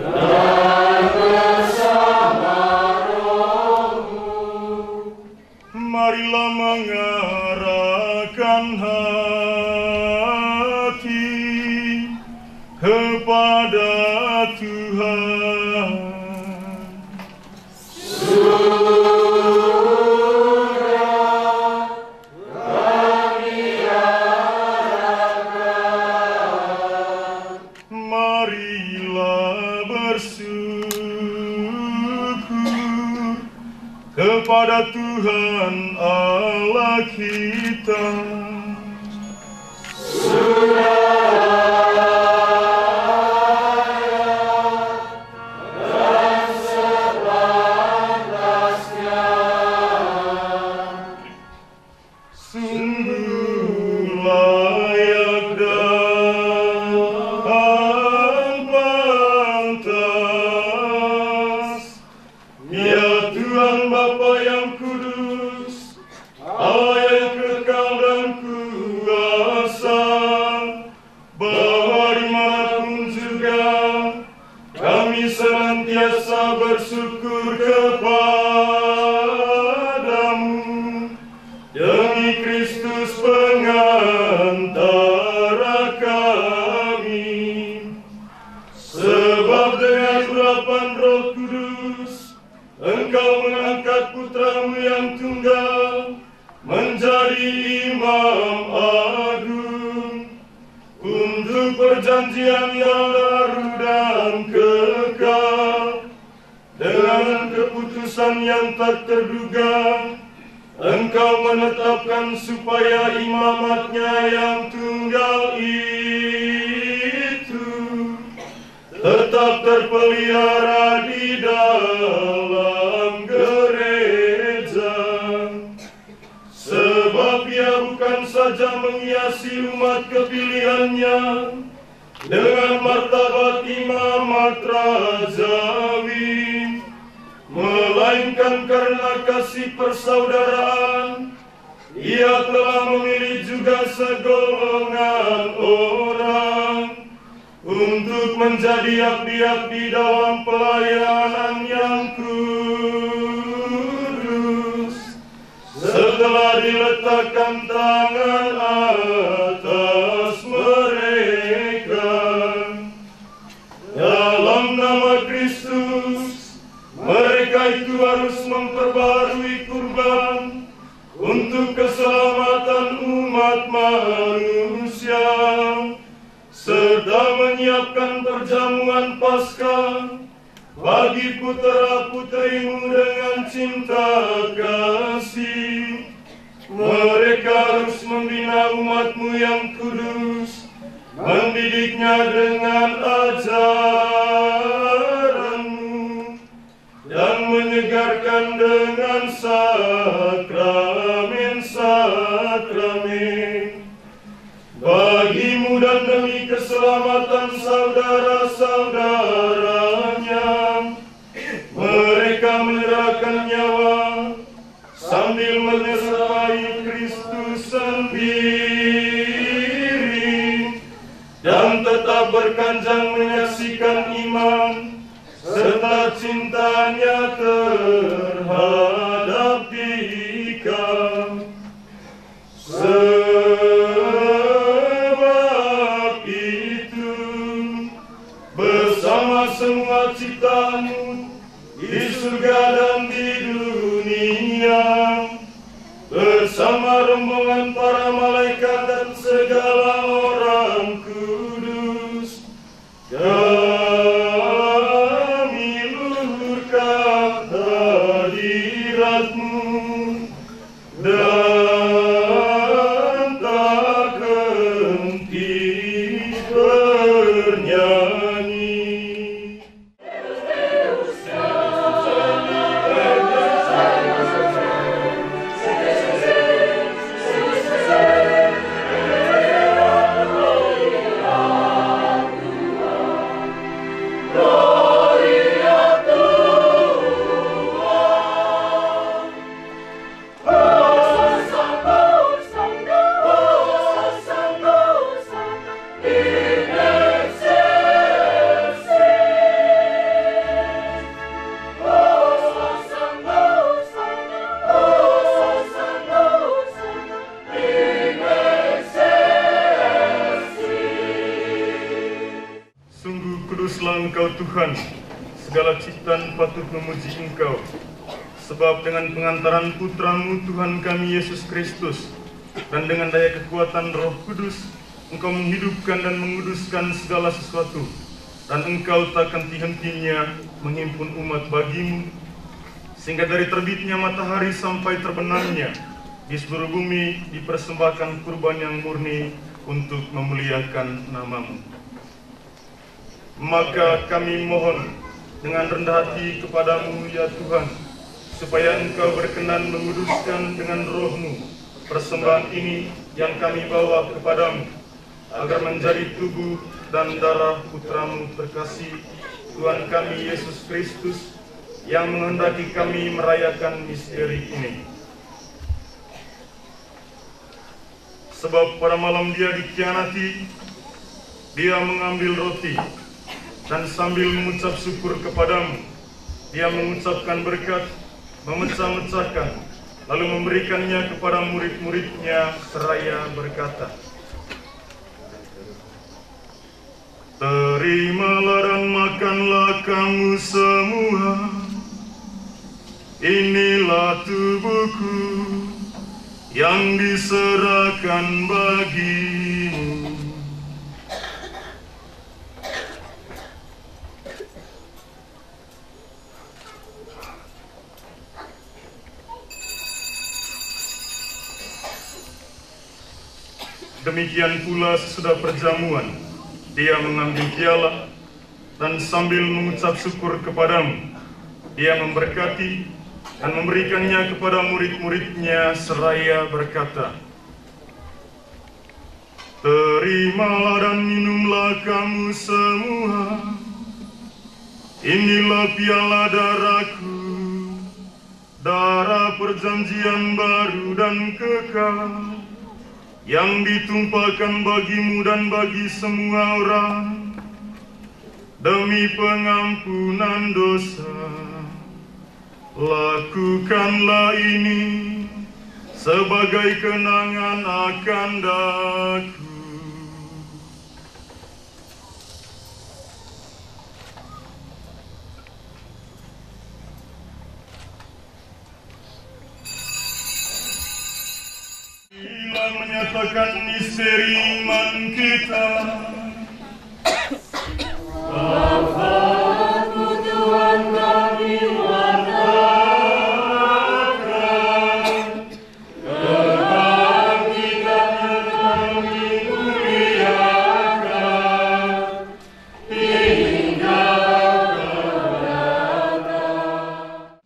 dan bersama rohmu. Marilah mengarahkan hati kepada Tuhan. kepada Tuhan Allah kita. Bersyukur kepadamu demi Kristus pengantara kami, sebab dengan urapan Roh Kudus Engkau mengangkat putramu yang tunggal menjadi Imam Agung untuk perjanjian yang baru dan kekal. Dengan keputusan yang tak terduga, Engkau menetapkan supaya imamatnya yang tunggal itu tetap terpelihara di dalam gereja. Sebab Ia bukan saja menghiasi umat kepilihannya dengan martabat imamat rajawi, melainkan karena kasih persaudaraan, Ia telah memilih juga segolongan orang untuk menjadi abdi-abdi dalam pelayanan yang kudus, setelah diletakkan tangan atas mereka. Dalam nama Kristus, mereka itu harus memperbarui kurban untuk keselamatan umat manusia, serta menyiapkan perjamuan Paskah bagi putra-putrimu dengan cinta kasih. Mereka harus membina umatmu yang kudus, mendidiknya dengan ajaranmu, dan menyegarkan dengan sakramen-sakramen. Bagimu dan demi keselamatan saudara-saudaranya, mereka menyerahkan nyawa sambil menyertai Kristus sendiri, dan tetap berkanjang menyaksikan iman serta cintanya terhadap Dika. Sebab itu, bersama semua ciptaanmu di surga dan di dunia, bersama rombongan para malaikat dan segala orang kudus, kami luhurkan hadiratmu dan tak henti bernyanyi. Engkau Tuhan, segala ciptaan patut memuji Engkau, sebab dengan pengantaran Putra-Mu Tuhan kami Yesus Kristus, dan dengan daya kekuatan Roh Kudus, Engkau menghidupkan dan menguduskan segala sesuatu, dan Engkau tak henti-hentinya menghimpun umat bagimu, sehingga dari terbitnya matahari sampai terbenamnya di seluruh bumi dipersembahkan kurban yang murni untuk memuliakan nama-Mu. Maka kami mohon dengan rendah hati kepadamu ya Tuhan, supaya Engkau berkenan menguduskan dengan roh-Mu persembahan ini yang kami bawa kepadamu, agar menjadi tubuh dan darah Putra-Mu terkasih, Tuhan kami Yesus Kristus, yang menghendaki kami merayakan misteri ini. Sebab pada malam Dia dikhianati, Dia mengambil roti, dan sambil mengucap syukur kepadamu, Dia mengucapkan berkat, memecah-mecahkan, lalu memberikannya kepada murid-muridnya seraya berkata, "Terimalah dan makanlah kamu semua, inilah tubuhku yang diserahkan bagimu." Demikian pula sesudah perjamuan, Dia mengambil piala, dan sambil mengucap syukur kepadamu, Dia memberkati dan memberikannya kepada murid-muridnya seraya berkata, "Terimalah dan minumlah kamu semua, inilah piala darahku, darah perjanjian baru dan kekal, yang ditumpahkan bagimu dan bagi semua orang demi pengampunan dosa. Lakukanlah ini sebagai kenangan akan daku." Bila menyatakan misteri iman kita, Bapa-Ku Tuhan kami wartakan, kebangkitan kami muliakan, hingga Kau datang.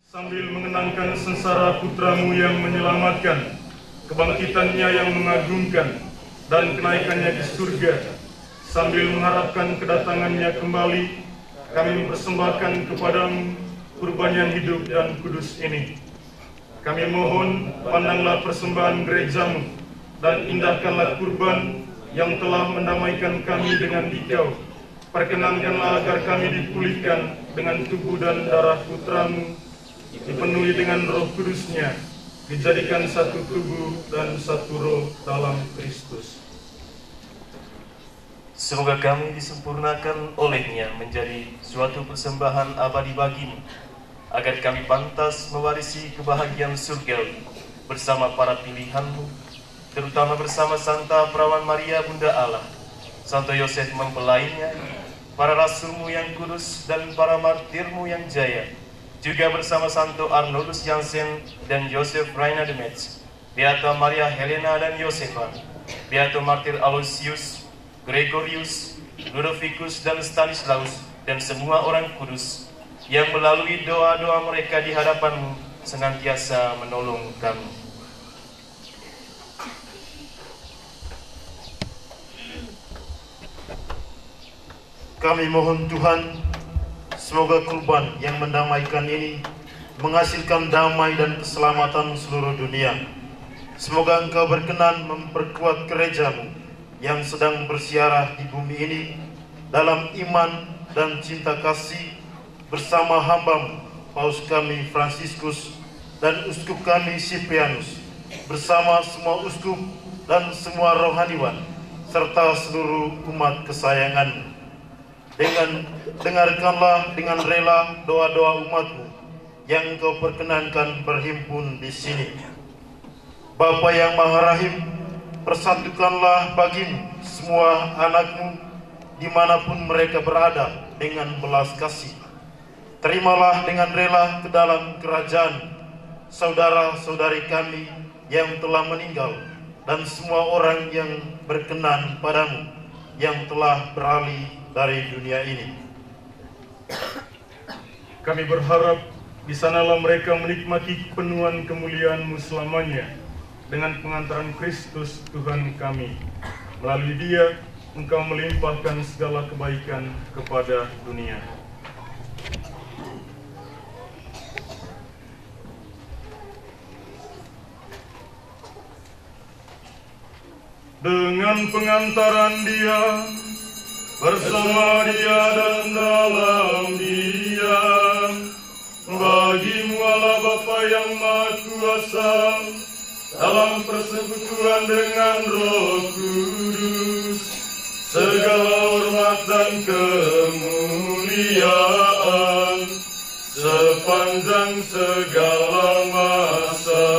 Sambil mengenangkan sengsara Putra-Mu yang menyelamatkan, kebangkitannya yang mengagumkan, dan kenaikannya ke surga, sambil mengharapkan kedatangannya kembali, kami mempersembahkan kepadamu kurban yang hidup dan kudus ini. Kami mohon, pandanglah persembahan gerejamu, dan indahkanlah kurban yang telah mendamaikan kami dengan Dikau. Perkenankanlah agar kami dipulihkan dengan tubuh dan darah Putra-Mu, dipenuhi dengan Roh Kudus-Nya, dijadikan satu tubuh dan satu roh dalam Kristus. Semoga kami disempurnakan olehnya menjadi suatu persembahan abadi bagimu, agar kami pantas mewarisi kebahagiaan surgawi bersama para pilihanmu, terutama bersama Santa Perawan Maria Bunda Allah, Santo Yosef mempelainya, para rasulmu yang kudus dan para martirmu yang jaya, juga bersama Santo Arnoldus Jansen dan Joseph Reina de Metz, Beata Maria Helena dan Josefa, Beato Martir Aloysius, Gregorius, Ludovicus dan Stanislaus, dan semua orang kudus yang melalui doa-doa mereka di hadapan-Mu senantiasa menolong kami. Kami mohon Tuhan, semoga kurban yang mendamaikan ini menghasilkan damai dan keselamatan seluruh dunia. Semoga Engkau berkenan memperkuat gereja-Mu yang sedang bersiarah di bumi ini dalam iman dan cinta kasih bersama hamba-Mu, Paus kami Fransiskus dan Uskup kami Siprianus, bersama semua uskup dan semua rohaniwan, serta seluruh umat kesayangan-Mu. Dengarkanlah dengan rela doa-doa umat-Mu yang Engkau perkenankan berhimpun di sini. Bapa yang Maha Rahim, persatukanlah bagimu semua anak-Mu dimanapun mereka berada dengan belas kasih. terimalah dengan rela ke dalam kerajaan saudara-saudari kami yang telah meninggal dan semua orang yang berkenan padamu yang telah beralih dari dunia ini. Kami berharap di sanalah mereka menikmati penuhan kemuliaan-Mu selamanya dengan pengantaran Kristus Tuhan kami. Melalui Dia, Engkau melimpahkan segala kebaikan kepada dunia. Dengan pengantaran Dia, bersama Dia dan dalam Dia, bagi-Mu Allah Bapa yang Maha Kuasa, dalam persekutuan dengan Roh Kudus, segala hormat dan kemuliaan sepanjang segala masa.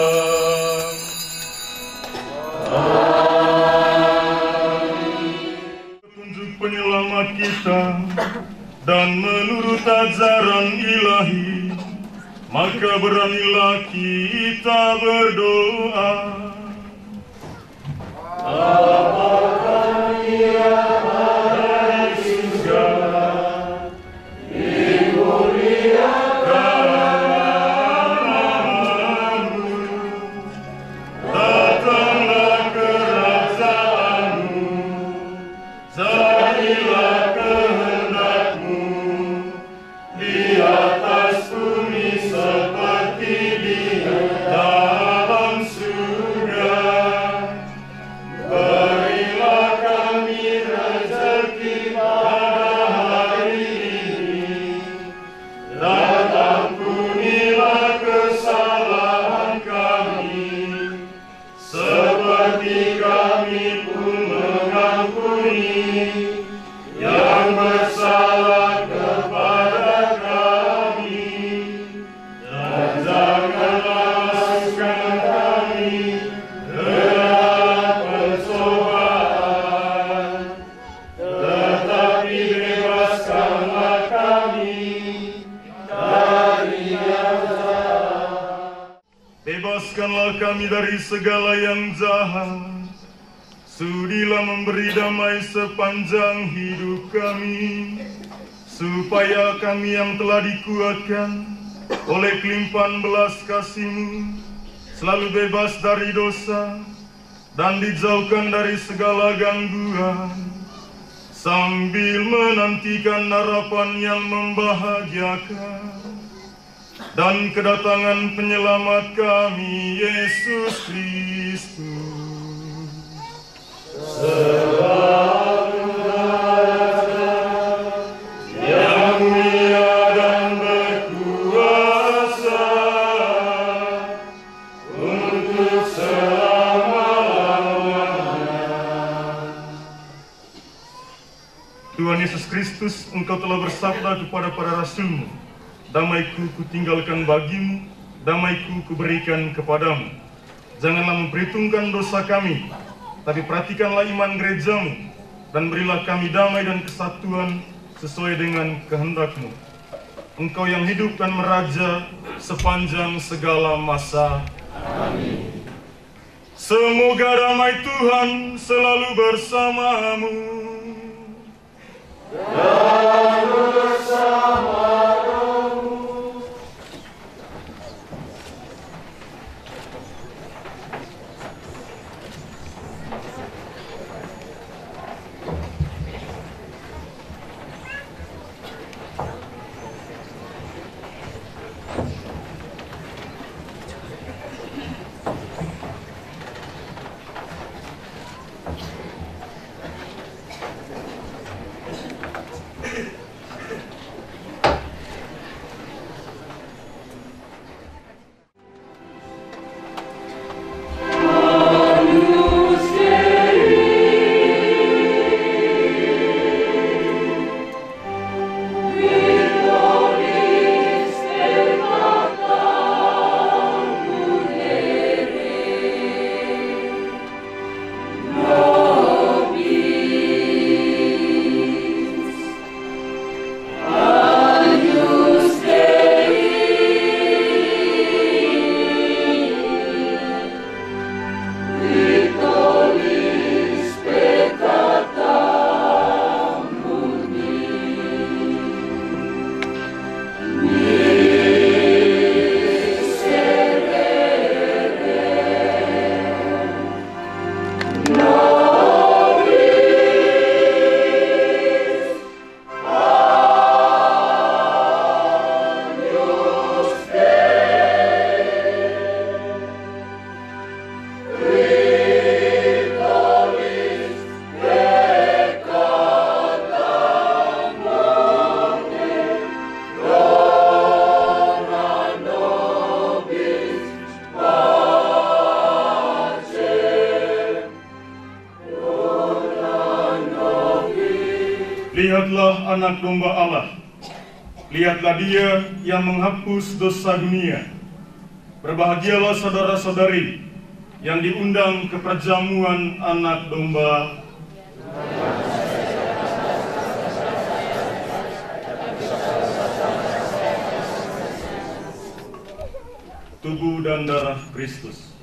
Petunjuk penyelamat kita dan menurut ajaran ilahi, maka beranilah kita berdoa. Bapa kami yang ada di surga, dimuliakan namamu, datanglah kerajaan-Mu, jadilah kehendak-Mu di atas bumi seperti di dalam surga. Berilah kami rezeki pada hari ini, dan ampunilah kesalahan kami, seperti kami pun mengampuni yang bersalah kepada kami. Dan janganlah masukkan kami ke dalam pencobaan, tetapi bebaskanlah kami dari yang jahat. Bebaskanlah kami dari segala yang jahat. Sudilah memberi damai sepanjang hidup kami, supaya kami yang telah dikuatkan oleh kelimpahan belas kasih-Mu selalu bebas dari dosa dan dijauhkan dari segala gangguan, sambil menantikan harapan yang membahagiakan dan kedatangan penyelamat kami, Yesus Kristus. Yang mulia dan berkuasa untuk selama-lamanya. Tuhan Yesus Kristus, Engkau telah bersabda kepada para rasul-Mu, damai-Ku kutinggalkan bagi-Mu, damai-Ku kuberikan kepadamu. Janganlah memperhitungkan dosa kami, tapi perhatikanlah iman gereja-Mu, dan berilah kami damai dan kesatuan sesuai dengan kehendak-Mu. Engkau yang hidup dan meraja sepanjang segala masa. Amin. Semoga damai Tuhan selalu bersamamu. Dan bersama rohmu. Lihatlah anak domba Allah. Lihatlah dia yang menghapus dosa dunia. Berbahagialah saudara-saudari yang diundang ke perjamuan anak domba. Tubuh dan darah Kristus.